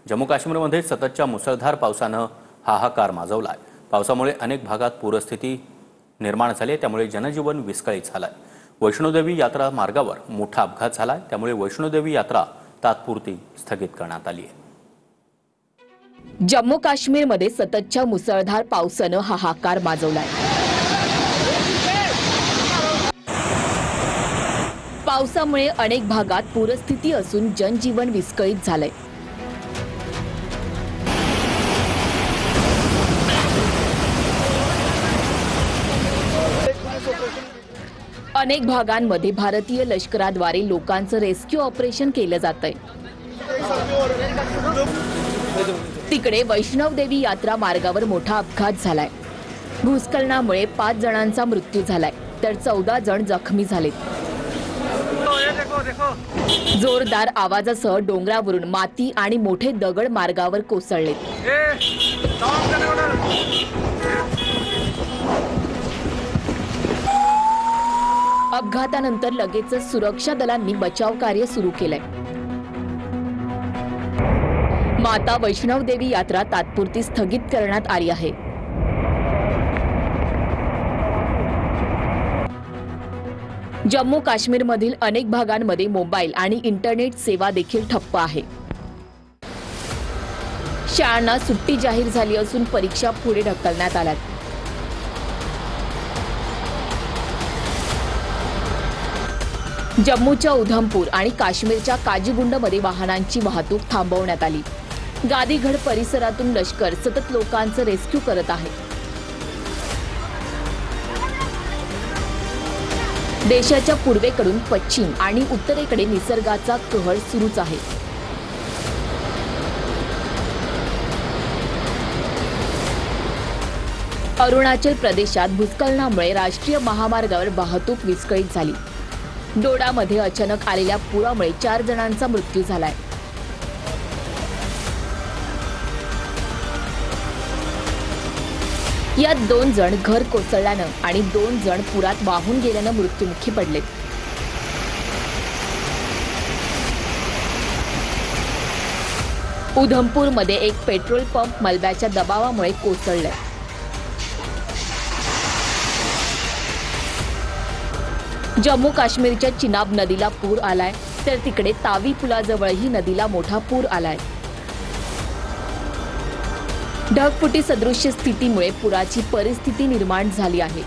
जम्मू काश्मीरमध्ये सततच्या मुसळधार पावसानं हाहाकार माजवलाय। पावसामुळे अनेक भागात पूरस्थिती निर्माण झाली आहे, त्यामुळे जनजीवन विस्कळीत झालंय। वैष्णोदेवी यात्रा मार्गावर मोठा अपघात झालाय, त्यामुळे वैष्णोदेवी यात्रा तात्पुरती स्थगित करण्यात आली आहे। जम्मू काश्मीरमध्ये सततच्या मुसळधार पावसानं हाहाकार माजवलाय। पावसामुळे अनेक भागात पूरस्थिती असून जनजीवन विस्कळीत झालंय। अनेक भागांमध्ये भारतीय लष्कराद्वारे लोकांचं रेस्क्यू ऑपरेशन केलं जातंय। तिकडे वैष्णोदेवी यात्रा मार्गावर मोठा अपघात झालाय। भूस्खलनामुळे 5 जणांचा मृत्यू झालाय, तर 14 जण जखमी झालेत। जोरदार आवाजासह डोंगरावरून माती आणि मोठे दगड मार्गावर कोसळले। अपघातानंतर लगेचच सुरक्षा दलांनी बचाव कार्य सुरू केलंय। माता वैष्णोदेवी यात्रा तात्पुरती स्थगित करण्यात आली आहे। जम्मू काश्मीरमधील अनेक भागांमध्ये मोबाईल आणि इंटरनेट सेवा देखील ठप्प आहे। शाळांना सुट्टी जाहीर झाली असून परीक्षा पुढे ढकलण्यात आल्यात। जम्मूच्या उधमपूर आणि काश्मीरच्या काजीगुंडमध्ये वाहनांची वाहतूक थांबवण्यात आली। गादीगड परिसरातून लष्कर सतत लोकांचं रेस्क्यू करत आहे। देशाच्या पूर्वेकडून पश्चिम आणि उत्तरेकडे निसर्गाचा कहर सुरूच आहे। अरुणाचल प्रदेशात भूस्खलनामुळे राष्ट्रीय महामार्गावर वाहतूक विस्कळीत झाली। डोडामध्ये अचानक आलेल्या पुरामुळे 4 जणांचा मृत्यू झालाय। यात 2 जण घर कोसळल्यानं आणि 2 जण पुरात वाहून गेल्यानं मृत्युमुखी पडले। उधमपूरमध्ये एक पेट्रोल पंप मलब्याच्या दबावामुळे कोसळलाय। जम्मू काश्मीरच्या चिनाब नदीला पूर आलाय, तर तिकडे तावी पुलाजवळही नदीला मोठा पूर आलाय। ढगफुटी सदृश्य स्थितीमुळे पुराची परिस्थिती निर्माण झाली आहे।